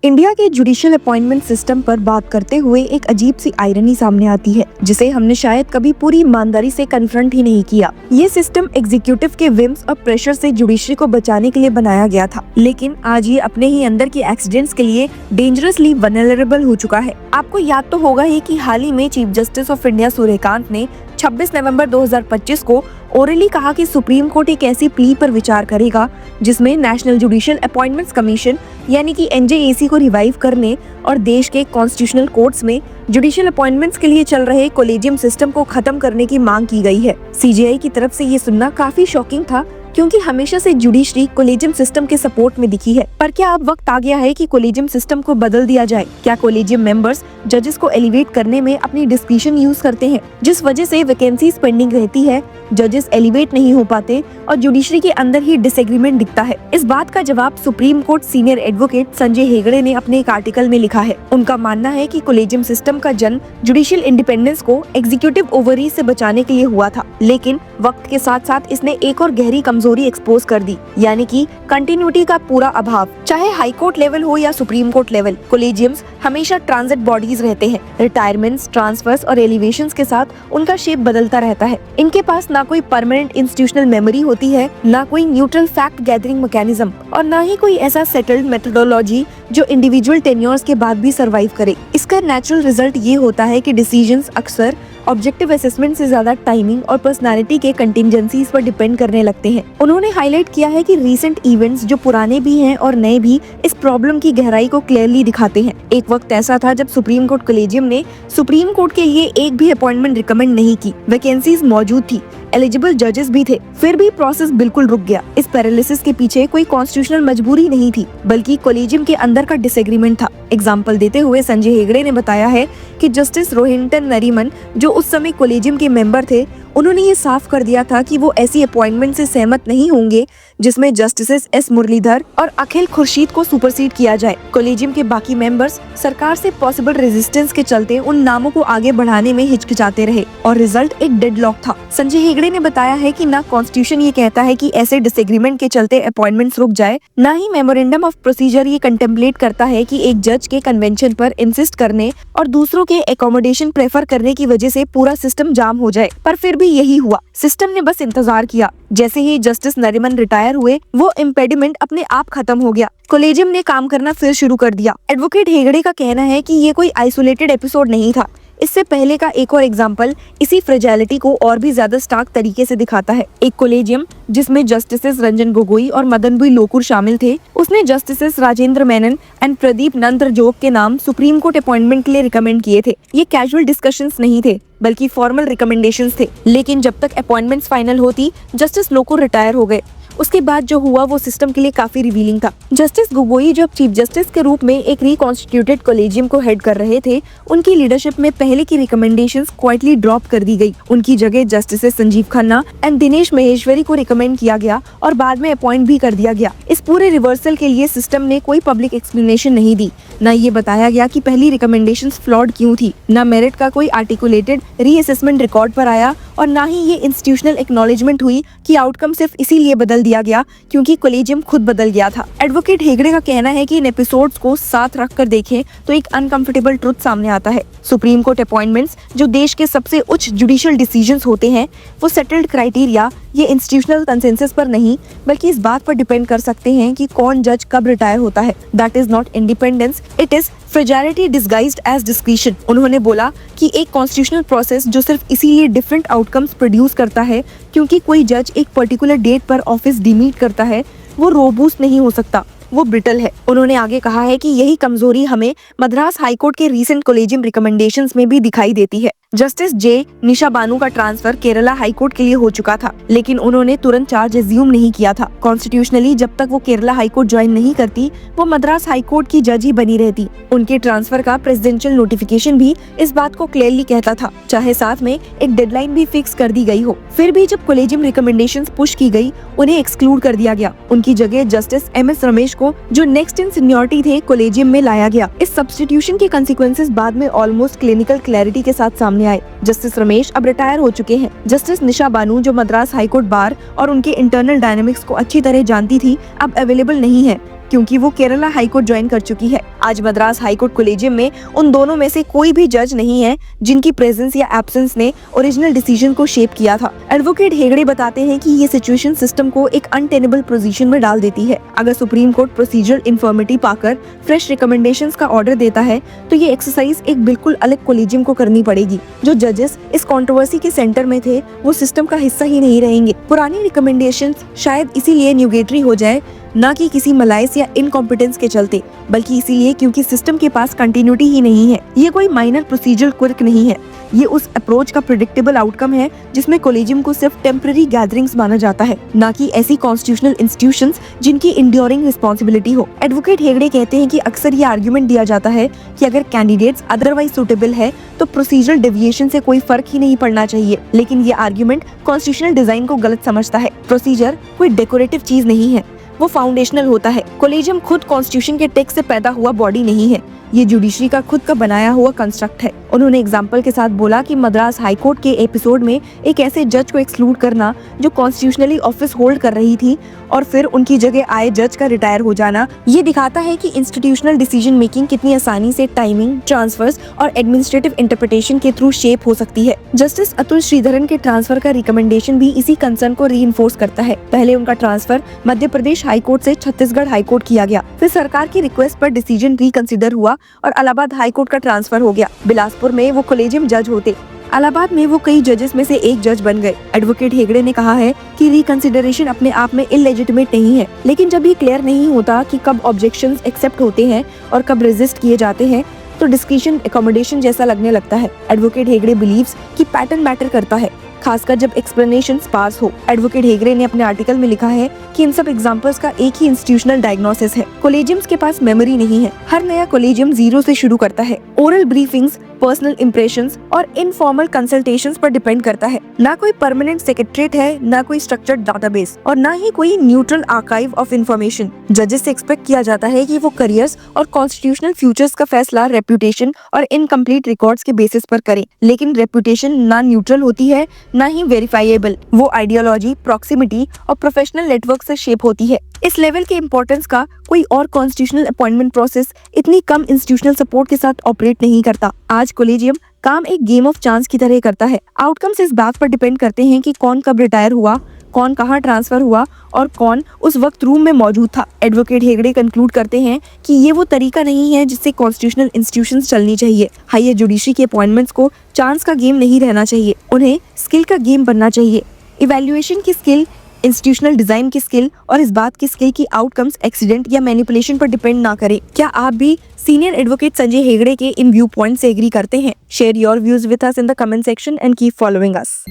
India के judicial appointment system पर बात करते हुए एक अजीब सी आयरनी सामने आती है जिसे हमने शायद कभी पूरी ईमानदारी से कन्फ्रंट ही नहीं किया। ये सिस्टम एग्जीक्यूटिव के विम्स और प्रेशर से जुडिशरी को बचाने के लिए बनाया गया था, लेकिन आज ये अपने ही अंदर के एक्सीडेंट्स के लिए डेंजरसली वल्नरेबल हो चुका है। आपको याद तो होगा ही कि हाल ही में chief justice of India Suryakant ने 26 नवंबर 2025 को ओरली कहा कि सुप्रीम कोर्ट एक ऐसी प्ली पर विचार करेगा जिसमें नेशनल जुडिशियल अपॉइंटमेंट्स कमीशन यानी कि एनजेएसी को रिवाइव करने और देश के कॉन्स्टिट्यूशनल कोर्ट्स में जुडिशियल अपॉइंटमेंट्स के लिए चल रहे कोलेजियम सिस्टम को खत्म करने की मांग की गई है। सीजेआई की तरफ से ये सुनना काफी शॉकिंग था क्योंकि हमेशा से जुडिशरी कोलेजियम सिस्टम के सपोर्ट में दिखी है। पर क्या अब वक्त आ गया है कि कोलेजियम सिस्टम को बदल दिया जाए? क्या कोलेजियम मेंबर्स जजेस को एलिवेट करने में अपनी डिस्क्रिशन यूज करते हैं, जिस वजह से वैकेंसीज पेंडिंग रहती है, जजेस एलिवेट नहीं हो पाते और जुडिशरी के अंदर ही डिसएग्रीमेंट दिखता है? इस बात का जवाब supreme court senior advocate Sanjay Hegde ने अपने एक आर्टिकल में लिखा है। उनका मानना है कि कोलेजियम सिस्टम का जन्म जुडिशियल इंडिपेंडेंस को एग्जीक्यूटिव ओवरीज से बचाने के लिए हुआ था, लेकिन वक्त के साथ साथ इसने एक और गहरी कमजोरी एक्सपोज कर दी, यानी कि कंटिन्यूटी का पूरा अभाव। चाहे हाई कोर्ट लेवल हो या सुप्रीम कोर्ट लेवल, कोलेजियम्स हमेशा ट्रांजिट बॉडीज रहते हैं। रिटायरमेंट्स, ट्रांसफर्स और एलिवेशंस के साथ उनका शेप बदलता रहता है। इनके पास ना कोई परमानेंट इंस्टीट्यूशनल मेमोरी होती है, ना कोई न्यूट्रल फैक्ट गैदरिंग मैकेनिज्म और ना ही कोई ऐसा सेटल्ड मेथोडोलॉजी जो इंडिविजुअल टेन्योर्स के बाद भी सरवाइव करे। इसका नेचुरल रिजल्ट ये होता है कि डिसीजंस अक्सर ऑब्जेक्टिव असेसमेंट से ज्यादा टाइमिंग और पर्सनालिटी के कंटिंजेंसीज पर डिपेंड करने लगते हैं। उन्होंने हाईलाइट किया है कि रीसेंट इवेंट्स जो पुराने भी हैं और नए भी इस प्रॉब्लम की गहराई को क्लियरली दिखाते हैं। एक वक्त ऐसा था जब सुप्रीम कोर्ट कोलेजियम ने सुप्रीम कोर्ट के लिए एक भी अपॉइंटमेंट रिकमेंड नहीं की। वैकेंसीज मौजूद थी, एलिजिबल जजेस भी थे, फिर भी प्रोसेस बिल्कुल रुक गया। इस पैरालिसिस के पीछे कोई कॉन्स्टिट्यूशनल मजबूरी नहीं थी, बल्कि कोलेजियम के अंदर का डिसएग्रीमेंट था। एग्जाम्पल देते हुए संजय हेगड़े ने बताया है कि जस्टिस रोहिंटन नरीमन, जो उस समय कोलेजियम के मेंबर थे, उन्होंने ये साफ कर दिया था कि वो ऐसी अपॉइंटमेंट से सहमत नहीं होंगे जिसमें जस्टिस एस मुरलीधर और अखिल खुर्शीद को सुपरसीड किया जाए। कोलेजियम के बाकी मेंबर्स सरकार से पॉसिबल रेजिस्टेंस के चलते उन नामों को आगे बढ़ाने में हिचकिचाते रहे और रिजल्ट एक डेडलॉक था। संजय हेगड़े ने बताया है कि ना कॉन्स्टिट्यूशन ये कहता है कि ऐसे डिसएग्रीमेंट के चलते अपॉइंटमेंट्स रुक जाए, ना ही मेमोरेंडम ऑफ प्रोसीजर ये कंटेम्पलेट करता है कि एक जज के कन्वेंशन पर इंसिस्ट करने और दूसरों के एकोमोडेशन प्रेफर करने की वजह से पूरा सिस्टम जाम हो जाए। पर फिर भी यही हुआ। सिस्टम ने बस इंतजार किया। जैसे ही जस्टिस नरीमन रिटायर हुए, वो इम्पेडिमेंट अपने आप खत्म हो गया। कोलेजियम ने काम करना फिर शुरू कर दिया। एडवोकेट हेगड़े का कहना है कि ये कोई आइसोलेटेड एपिसोड नहीं था। इससे पहले का एक और एग्जाम्पल इसी फ्रेजाइलिटी को और भी ज्यादा स्टार्क तरीके से दिखाता है। एक कोलेजियम जिसमें जस्टिसेस रंजन गोगोई और मदन बी लोकुर शामिल थे, उसने जस्टिसेस राजेंद्र मेनन एंड प्रदीप नंद्रजोग के नाम सुप्रीम कोर्ट अपॉइंटमेंट के लिए रिकमेंड किए थे। ये कैजुअल डिस्कशंस नहीं थे, बल्कि फॉर्मल रिकमेंडेशंस थे। लेकिन जब तक अपॉइंटमेंट्स फाइनल होती, जस्टिस लोकुर रिटायर हो गए। उसके बाद जो हुआ वो सिस्टम के लिए काफी रिवीलिंग था। जस्टिस गोगोई जब चीफ जस्टिस के रूप में एक रिकॉन्स्टिट्यूटेड कोलेजियम को हेड कर रहे थे, उनकी लीडरशिप में पहले की रिकमेंडेशंस क्वाइटली ड्रॉप कर दी गई। उनकी जगह जस्टिस संजीव खन्ना एंड दिनेश महेश्वरी को रिकमेंड किया गया और बाद में अपॉइंट भी कर दिया गया। इस पूरे रिवर्सल के लिए सिस्टम ने कोई पब्लिक एक्सप्लेनेशन नहीं दी। न ये बताया गया कि पहली रिकमेंडेशंस फ्लॉड क्यों थी, न मेरिट का कोई आर्टिकुलेटेड रीअसेसमेंट रिकॉर्ड पर आया और न ही ये इंस्टीट्यूशनल एक्नॉलेजमेंट हुई कि आउटकम सिर्फ इसीलिए बदल दिया गया क्योंकि कोलेजियम खुद बदल गया था। एडवोकेट हेगड़े का कहना है कि इन एपिसोड्स को साथ रखकर देखें तो एक अनकंफर्टेबल ट्रुथ सामने आता है। सुप्रीम कोर्ट अपॉइंटमेंट्स जो देश के सबसे उच्च जुडिशियल डिसीजंस होते हैं, वो सेटल्ड क्राइटेरिया ये इंस्टीट्यूशनल कंसेंसस पर नहीं, बल्कि इस बात पर डिपेंड कर सकते हैं कि कौन जज कब रिटायर होता है। That is not independence, it is fragility disguised as discretion. उन्होंने बोला कि एक कॉन्स्टिट्यूशनल प्रोसेस जो सिर्फ इसीलिए डिफरेंट आउटकम्स प्रोड्यूस करता है क्योंकि कोई जज एक पर्टिकुलर डेट पर ऑफिस डिमीट करता है, वो रोबूस्ट नहीं हो सकता, वो ब्रिटल है। उन्होंने आगे कहा है कि यही कमजोरी हमें मद्रास हाईकोर्ट के रीसेंट कोलेजियम रिकमेंडेशंस में भी दिखाई देती है। जस्टिस जे निशा बानू का ट्रांसफर केरला हाईकोर्ट के लिए हो चुका था, लेकिन उन्होंने तुरंत चार्ज एज्यूम नहीं किया था। कॉन्स्टिट्यूशनली जब तक वो केरला हाईकोर्ट ज्वाइन नहीं करती, वो मद्रास हाईकोर्ट की जज ही बनी रहती। उनके ट्रांसफर का प्रेसिडेंशियल नोटिफिकेशन भी इस बात को क्लियरली कहता था, चाहे साथ में एक डेडलाइन भी फिक्स कर दी गई हो। फिर भी जब कोलेजियम रिकमेंडेशंस पुश की गई, उन्हें एक्सक्लूड कर दिया गया। उनकी जगह जस्टिस एम.एस. रमेश को, जो नेक्स्ट इन सीनियरिटी थे, कोलेजियम में लाया गया। इस सब्स्टिट्यूशन के कंसिक्वेंसेस बाद में ऑलमोस्ट क्लिनिकल क्लैरिटी के साथ सामने आए। जस्टिस रमेश अब रिटायर हो चुके हैं। जस्टिस निशा बानू, जो मद्रास हाईकोर्ट बार और उनके इंटरनल डायनेमिक्स को अच्छी तरह जानती थी, अब अवेलेबल नहीं है। क्योंकि वो केरला हाई कोर्ट ज्वाइन कर चुकी है। आज मद्रास हाई कोर्ट कोलेजियम में उन दोनों में से कोई भी जज नहीं है जिनकी प्रेजेंस या एब्सेंस ने ओरिजिनल डिसीजन को शेप किया था। एडवोकेट हेगड़े बताते हैं कि ये सिचुएशन सिस्टम को एक अनटेनेबल पोजीशन में डाल देती है। अगर सुप्रीम कोर्ट प्रोसीजरल इन्फॉर्मिटी पाकर फ्रेश रिकमेंडेशंस का ऑर्डर देता है तो ये एक्सरसाइज एक बिल्कुल अलग कोलेजियम को करनी पड़ेगी। जो जजेस इस कंट्रोवर्सी के सेंटर में थे वो सिस्टम का हिस्सा ही नहीं रहेंगे। पुरानी रिकमेंडेशंस शायद इसीलिए न्यूगेटरी हो जाए, न कि किसी मलाइस या इनकॉम्पिटेंस के चलते, बल्कि इसीलिए क्योंकि सिस्टम के पास कंटिन्यूटी ही नहीं है। ये कोई माइनर प्रोसीजरल क्विर्क नहीं है, ये उस अप्रोच का प्रेडिक्टेबल आउटकम है जिसमें कोलेजियम को सिर्फ टेम्पररी गैदरिंग्स माना जाता है, न कि ऐसी कॉन्स्टिट्यूशनल इंस्टीट्यूशंस जिनकी इंड्योरिंग रिस्पॉन्सिबिलिटी हो। एडवोकेट हेगड़े कहते हैं कि अक्सर ये आर्गुमेंट दिया जाता है कि अगर कैंडिडेट्स अदरवाइज सुटेबल है तो प्रोसीजरल डेविएशन से कोई फर्क ही नहीं पड़ना चाहिए, लेकिन ये आर्गुमेंट कॉन्स्टिट्यूशनल डिजाइन को गलत समझता है। प्रोसीजर कोई डेकोरेटिव चीज नहीं है, वो फाउंडेशनल होता है। कोलेजियम खुद कॉन्स्टिट्यूशन के टेक्स्ट से पैदा हुआ बॉडी नहीं है, ये जुडिशरी का खुद का बनाया हुआ कंस्ट्रक्ट है। उन्होंने एग्जाम्पल के साथ बोला कि मद्रास हाई कोर्ट के एपिसोड में एक ऐसे जज को एक्सक्लूड करना जो कॉन्स्टिट्यूशनली ऑफिस होल्ड कर रही थी और फिर उनकी जगह आए जज का रिटायर हो जाना, ये दिखाता है कि इंस्टीट्यूशनल डिसीजन मेकिंग कितनी आसानी से टाइमिंग, ट्रांसफर्स और एडमिनिस्ट्रेटिव इंटरप्रिटेशन के थ्रू शेप हो सकती है। जस्टिस अतुल श्रीधरन के ट्रांसफर का रिकमेंडेशन भी इसी कंसर्न को रीइंफोर्स करता है। पहले उनका transfer Madhya Pradesh high court से छत्तीसगढ़ हाई कोर्ट किया गया, फिर सरकार की रिक्वेस्ट पर डिसीजन रिकंसिडर हुआ और इलाहाबाद हाई कोर्ट का ट्रांसफर हो गया। बिलासपुर में वो कोलेजियम जज होते, इलाहाबाद में वो कई जजेस में से एक जज बन गए। एडवोकेट हेगड़े ने कहा है कि रिकंसिडरेशन अपने आप में इलेजिटिमेट नहीं है, लेकिन जब ये क्लियर नहीं होता कि कब ऑब्जेक्शंस एक्सेप्ट होते हैं और कब रेजिस्ट किए जाते हैं तो डिस्क्रिशन एकोमोडेशन जैसा लगने लगता है। एडवोकेट हेगड़े बिलीव्स कि पैटर्न मैटर करता है, खासकर जब एक्सप्लेनेशन स्पार्स हो। एडवोकेट हेगड़े ने अपने आर्टिकल में लिखा है कि इन सब एग्जांपल्स का एक ही इंस्टीट्यूशनल डायग्नोसिस है। कोलेजियम्स के पास मेमोरी नहीं है, हर नया कोलेजियम जीरो से शुरू करता है। ओरल ब्रीफिंग्स, पर्सनल इंप्रेशंस और इनफॉर्मल कंसल्टेशंस पर डिपेंड करता है। ना कोई परमानेंट सेक्रेटरीट है, ना कोई स्ट्रक्चर्ड डाटाबेस और ना ही कोई न्यूट्रल आर्काइव ऑफ इंफॉर्मेशन। जजेस से एक्सपेक्ट किया जाता है कि वो करियर्स और कॉन्स्टिट्यूशनल फ्यूचर्स का फैसला रेप्यूटेशन और इनकम्प्लीट रिकॉर्ड्स के बेसिस पर करें, लेकिन रेप्यूटेशन ना न्यूट्रल होती है ना ही वेरीफाइएबल। वो आइडियोलॉजी, प्रॉक्सिमिटी और प्रोफेशनल नेटवर्क से शेप होती है। इस लेवल के इम्पोर्टेंस का कोई और कॉन्स्टिट्यूशनल अपॉइंटमेंट प्रोसेस इतनी कम इंस्टीट्यूशनल सपोर्ट के साथ ऑपरेट नहीं करता। आज कोलेजियम काम एक गेम ऑफ चांस की तरह करता है। आउटकम्स इस बात पर डिपेंड करते हैं कि कौन कब रिटायर हुआ, कौन कहाँ ट्रांसफर हुआ और कौन उस वक्त रूम में मौजूद था। एडवोकेट हेगड़े कंक्लूड करते हैं कि ये वो तरीका नहीं है जिससे कॉन्स्टिट्यूशनल इंस्टीट्यूशंस चलनी चाहिए। हायर जुडिशरी के अपॉइंटमेंट्स को चांस का गेम नहीं रहना चाहिए, उन्हें स्किल का गेम बनना चाहिए। इवैल्यूएशन की स्किल, इंस्टीट्यूशनल डिजाइन की स्किल और इस बात की स्किल की आउटकम्स एक्सीडेंट या मैनिपुलेशन पर डिपेंड ना करे। क्या आप भी सीनियर एडवोकेट संजय हेगड़े के इन व्यू पॉइंट से एग्री करते हैं? Share your views with us in the comment section and keep following us.